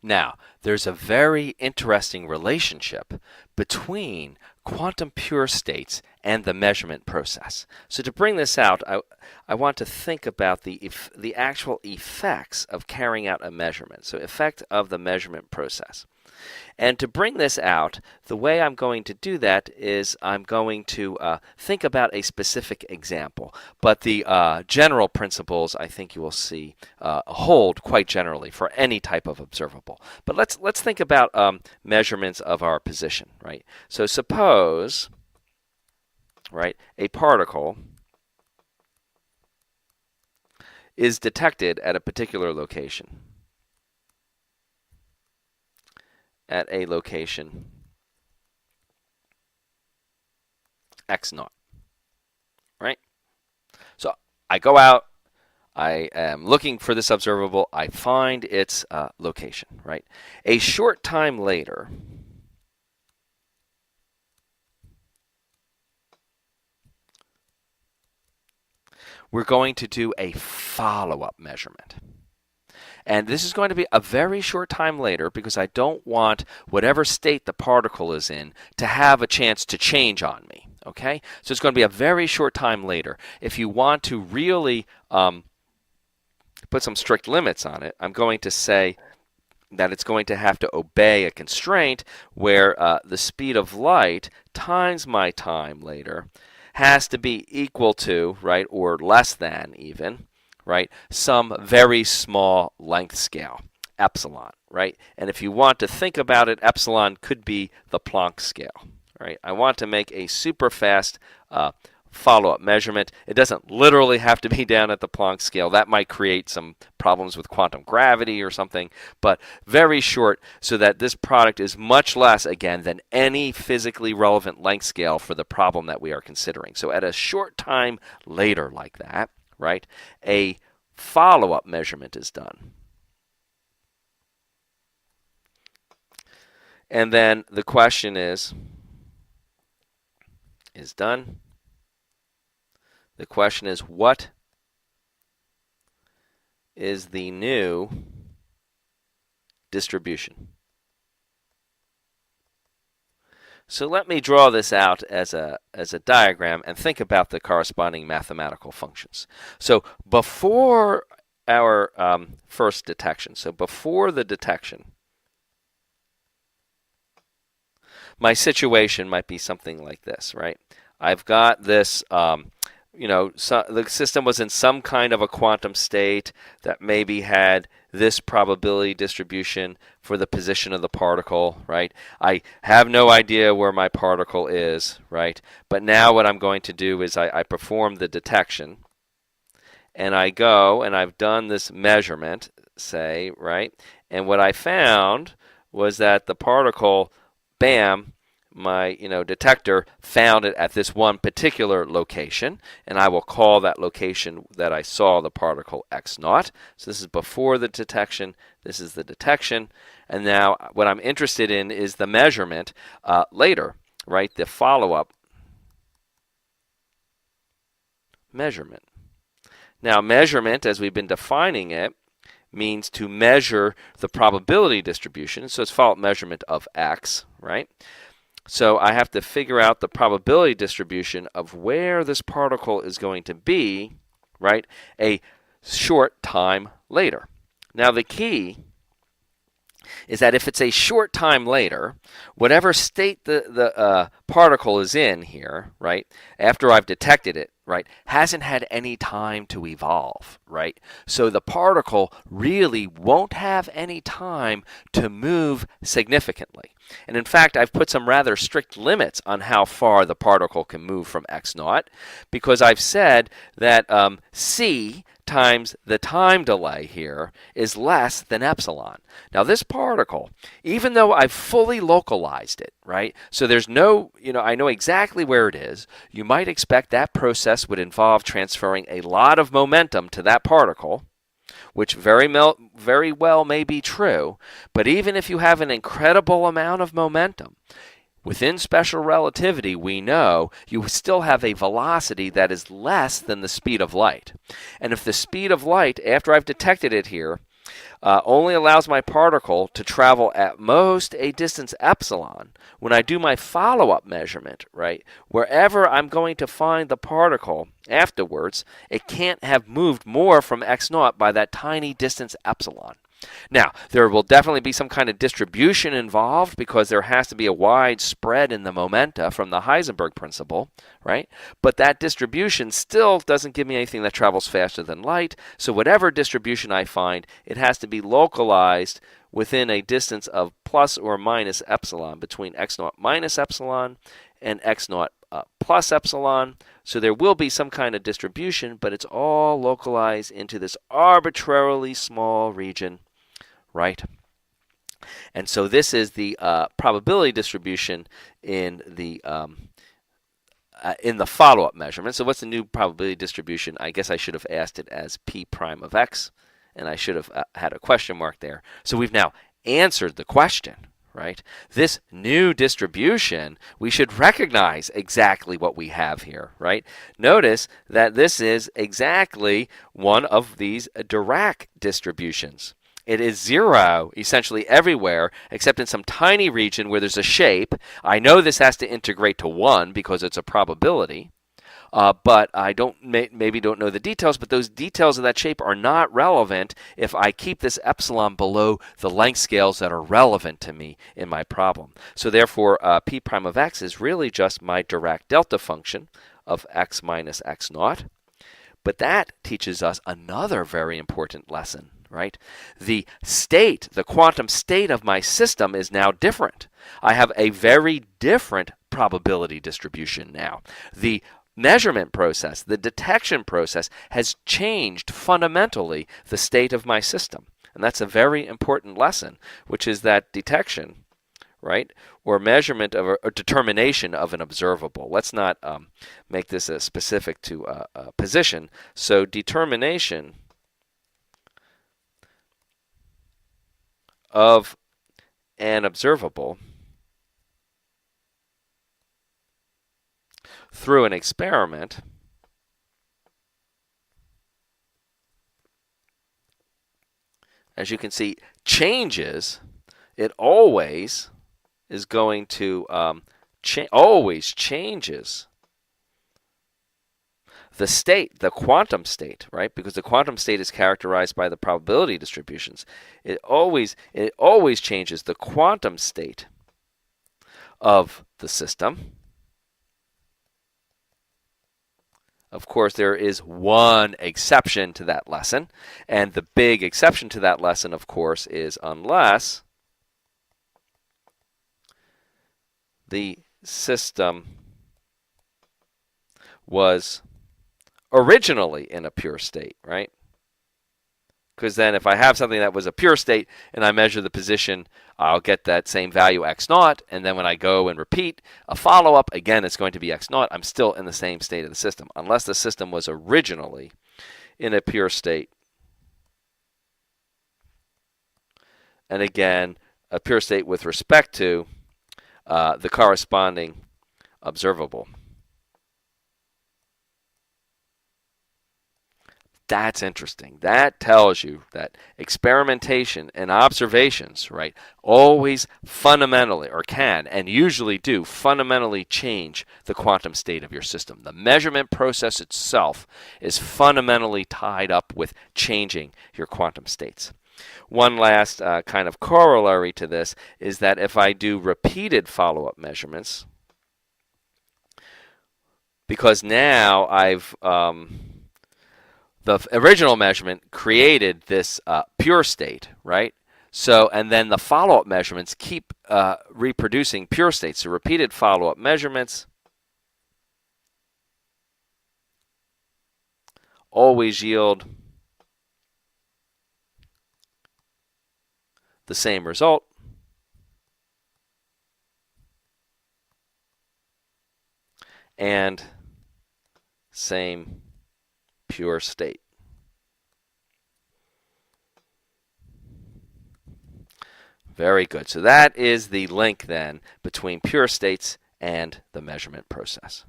Now, there's a very interesting relationship between quantum pure states and the measurement process. So to bring this out, I want to think about the actual effects of carrying out a measurement. So effect of the measurement process. And to bring this out, the way I'm going to do that is I'm going to think about a specific example. But the general principles I think you will see hold quite generally for any type of observable. But let's think about measurements of our position, right? So suppose, right, a particle is detected at a particular location. At a location x0, right? So I go out, I am looking for this observable, I find its location, right? A short time later, we're going to do a follow-up measurement. And this is going to be a very short time later because I don't want whatever state the particle is in to have a chance to change on me. Okay? So it's going to be a very short time later. If you want to really put some strict limits on it, I'm going to say that it's going to have to obey a constraint where the speed of light times my time later has to be equal to, right, or less than even, right, some very small length scale, epsilon, right? And if you want to think about it, epsilon could be the Planck scale, right? I want to make a super fast follow-up measurement. It doesn't literally have to be down at the Planck scale. That might create some problems with quantum gravity or something, but very short so that this product is much less, again, than any physically relevant length scale for the problem that we are considering. So at a short time later like that, right, a follow-up measurement is done. And then the question is done. The question is, what is the new distribution? So let me draw this out as a diagram and think about the corresponding mathematical functions. So before our first detection, so before the detection, my situation might be something like this, right? I've got this, the system was in some kind of a quantum state that maybe had this probability distribution for the position of the particle, right? I have no idea where my particle is, right? But now what I'm going to do is I perform the detection, and I go and I've done this measurement, say, right? And what I found was that the particle, bam, my detector found it at this one particular location, and I will call that location that I saw the particle x0. So this is before the detection, this is the detection, and now what I'm interested in is the measurement later, right? The follow-up measurement. Now measurement, as we've been defining it, means to measure the probability distribution, so it's follow-up measurement of x, right? So I have to figure out the probability distribution of where this particle is going to be, right, a short time later. Now the key is that if it's a short time later, whatever state the particle is in here, right, after I've detected it, right, hasn't had any time to evolve, right? So the particle really won't have any time to move significantly. And in fact, I've put some rather strict limits on how far the particle can move from x0, because I've said that c times the time delay here is less than epsilon. Now this particle, even though I've fully localized it, right, so there's no, I know exactly where it is, you might expect that process would involve transferring a lot of momentum to that particle, which very well may be true, but even if you have an incredible amount of momentum, within special relativity, we know you still have a velocity that is less than the speed of light. And if the speed of light, after I've detected it here, only allows my particle to travel at most a distance epsilon. When I do my follow-up measurement, right, wherever I'm going to find the particle afterwards, it can't have moved more from x naught by that tiny distance epsilon. Now, there will definitely be some kind of distribution involved because there has to be a wide spread in the momenta from the Heisenberg principle, right? But that distribution still doesn't give me anything that travels faster than light. So whatever distribution I find, it has to be localized within a distance of plus or minus epsilon between x naught minus epsilon and x naught plus epsilon. So there will be some kind of distribution, but it's all localized into this arbitrarily small region, right? And so this is the probability distribution in the follow-up measurement. So what's the new probability distribution? I guess I should have asked it as p prime of x, and I should have had a question mark there. So we've now answered the question, right? This new distribution, we should recognize exactly what we have here, right? Notice that this is exactly one of these Dirac distributions. It is 0 essentially everywhere except in some tiny region where there's a shape. I know this has to integrate to 1 because it's a probability, but I maybe don't know the details, but those details of that shape are not relevant if I keep this epsilon below the length scales that are relevant to me in my problem. So therefore, p prime of x is really just my Dirac delta function of x minus x naught. But that teaches us another very important lesson, right? The state, the quantum state of my system is now different. I have a very different probability distribution now. The measurement process, the detection process has changed fundamentally the state of my system. And that's a very important lesson, which is that detection, right, or measurement of or determination of an observable. Let's not make this specific to a position. So determination of an observable through an experiment as you can see changes. It always is going to always changes the state, the quantum state, right? Because the quantum state is characterized by the probability distributions. It always changes the quantum state of the system. Of course, there is one exception to that lesson, and the big exception to that lesson, of course, is unless the system was originally in a pure state, right? Because then if I have something that was a pure state and I measure the position, I'll get that same value x naught, and then when I go and repeat a follow-up, again, it's going to be x naught. I'm still in the same state of the system, unless the system was originally in a pure state. And again, a pure state with respect to the corresponding observable. That's interesting. That tells you that experimentation and observations, right, always fundamentally, or can and usually do, fundamentally change the quantum state of your system. The measurement process itself is fundamentally tied up with changing your quantum states. One last kind of corollary to this is that if I do repeated follow-up measurements, because now I've the original measurement created this pure state, right? So, and then the follow-up measurements keep reproducing pure states. So repeated follow-up measurements always yield the same result. And same pure state. Very good. So that is the link then between pure states and the measurement process.